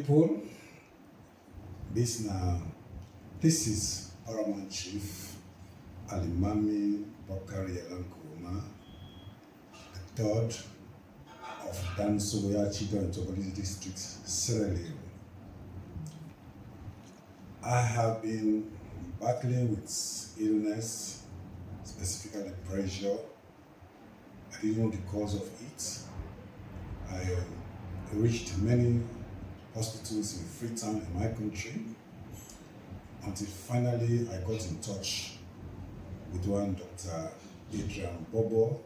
people. This is Paramount Chief Alimami Bakari Elankoma, the third of Dansoya Chidon in Togolese District, Sierra Leone. I have been battling with illness, specifically pressure. I didn't know the cause of it. I reached many hospitals in Freetown in my country until finally I got in touch with one Dr. Adrian Bobo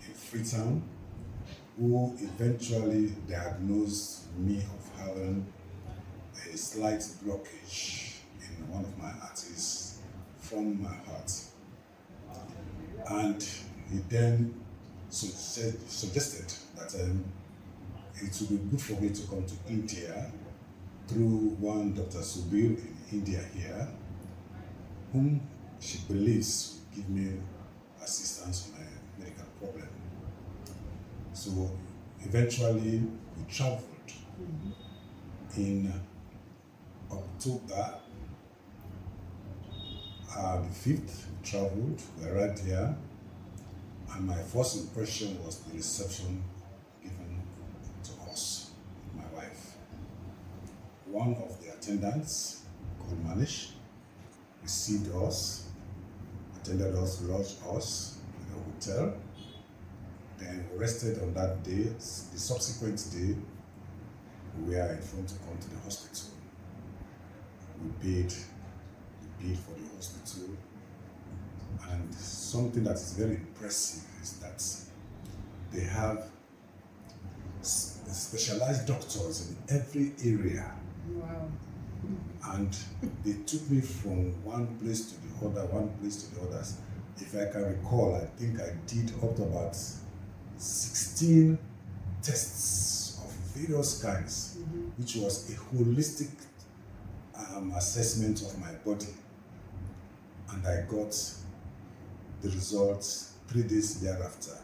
in Freetown, who eventually diagnosed me of having a slight blockage in one of my arteries from my heart. And he then suggested that it would be good for me to come to India through one Dr. Subir in India here, whom she believes will give me assistance on my medical problem. So eventually we traveled. In October the 5th, we traveled, we arrived here, and my first impression was the reception given to us, my wife. One of the attendants, called Manish, received us, attended us, lodged us in a hotel. Then we rested on that day. The subsequent day, we were informed to come to the hospital. We paid the bill for the hospital. And something that is very impressive is that they have specialized doctors in every area. Wow. And they took me from one place to the other, one place to the other. If I can recall, I think I did up to about 16 tests of various kinds, which was a holistic assessment of my body. And I got the results 3 days thereafter.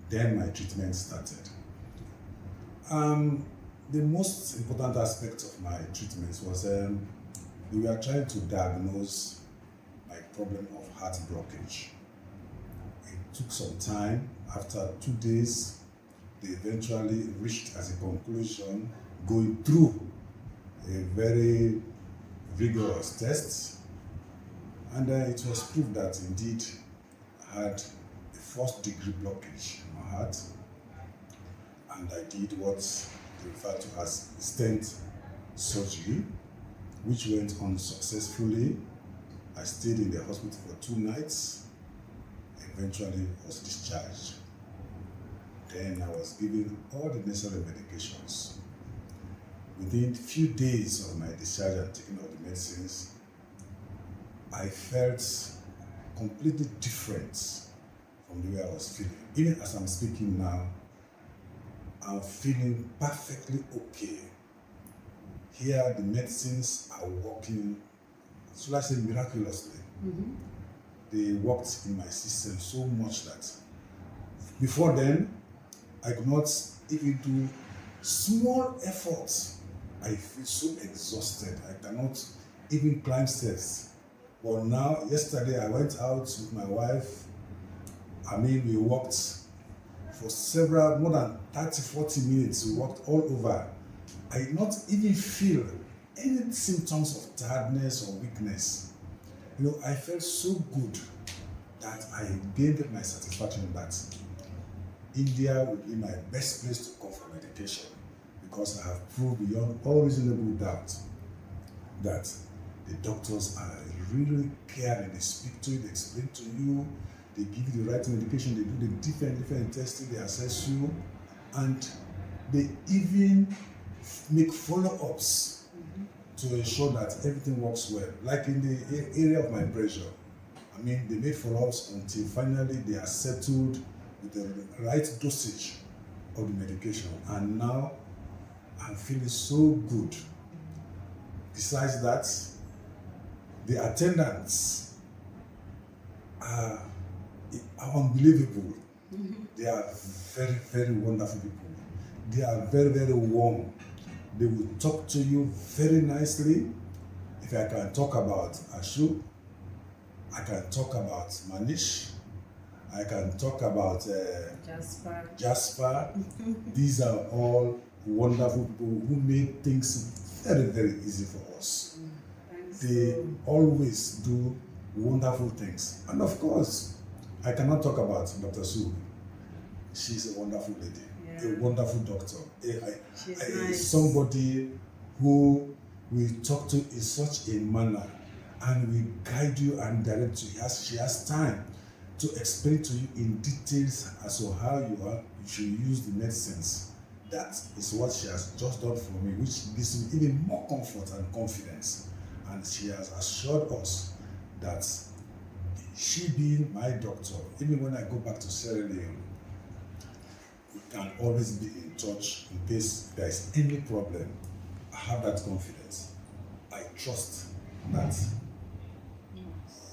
Then my treatment started. The most important aspect of my treatment was we were trying to diagnose my problem of heart blockage. It took some time. After 2 days, they eventually reached as a conclusion, going through a very rigorous test, and it was proved that indeed I had a first-degree blockage in my heart, and I did what they refer to as stent surgery, which went on successfully. I stayed in the hospital for 2 nights, eventually was discharged. Then I was given all the necessary medications. Within a few days of my discharge and taking all the medicines, I felt completely different from the way I was feeling. Even as I'm speaking now, I'm feeling perfectly okay. Here, the medicines are working, should I say miraculously. They worked in my system so much that before then, I could not even do small efforts. I feel so exhausted. I cannot even climb stairs. But now, yesterday, I went out with my wife. We walked for more than 30-40 minutes. We walked all over. I did not even feel any symptoms of tiredness or weakness. I felt so good that I gained my satisfaction that India would be my best place to come for medication, because I have proved beyond all reasonable doubt that the doctors are really caring. They speak to you, they explain to you, they give you the right medication, they do the different testing, they assess you, and they even make follow-ups to ensure that everything works well. Like in the area of my pressure, they made follow-ups until finally they are settled with the right dosage of the medication. And now I'm feeling so good. Besides that, the attendants are unbelievable. They are very, very wonderful people. They are very, very warm. They will talk to you very nicely. If I can talk about Ashu, I can talk about Manish, I can talk about Jasper. These are all wonderful people who made things very, very easy for us. They always do wonderful things. And of course, I cannot talk about Dr. Sue. She's a wonderful lady, a wonderful doctor. Nice. Somebody who we talk to in such a manner and we guide you and direct you. She has time to explain to you in details as to how you should use the medicines. That is what she has just done for me, which gives me even more comfort and confidence. And she has assured us that she being my doctor, even when I go back to Sierra Leone, we can always be in touch in case there is any problem. I have that confidence. I trust that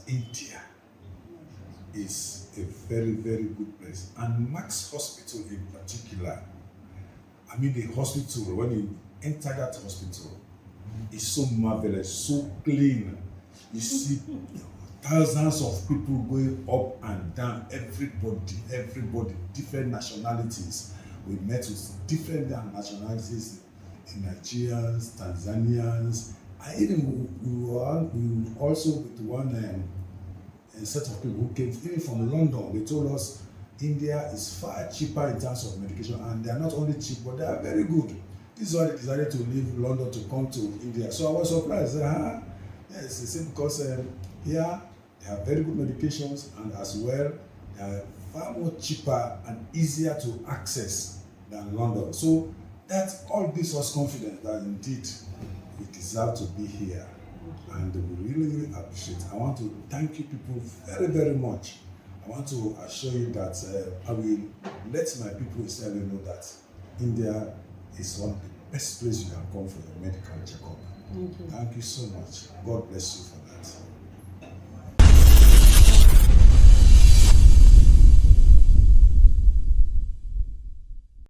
India is a very, very good place. And Max Hospital in particular, I mean the hospital, when you enter that hospital, is so marvelous, so clean. You see thousands of people going up and down, everybody, different nationalities. We met with different nationalities, Nigerians, Tanzanians, and even we also with one a set of people who came even from London. They told us India is far cheaper in terms of medication, and they are not only cheap, but they are very good. This is why they decided to leave London to come to India. So I was surprised. Yes, the same because here they have very good medications, and as well they are far more cheaper and easier to access than London. So that all gives us confidence that indeed we deserve to be here. And we really, really appreciate it. I want to thank you people very, very much. I want to assure you that I will let my people in Sierra Leone know that India is one of the best places you can come for your medical checkup. Thank you. Thank you so much. God bless you for that.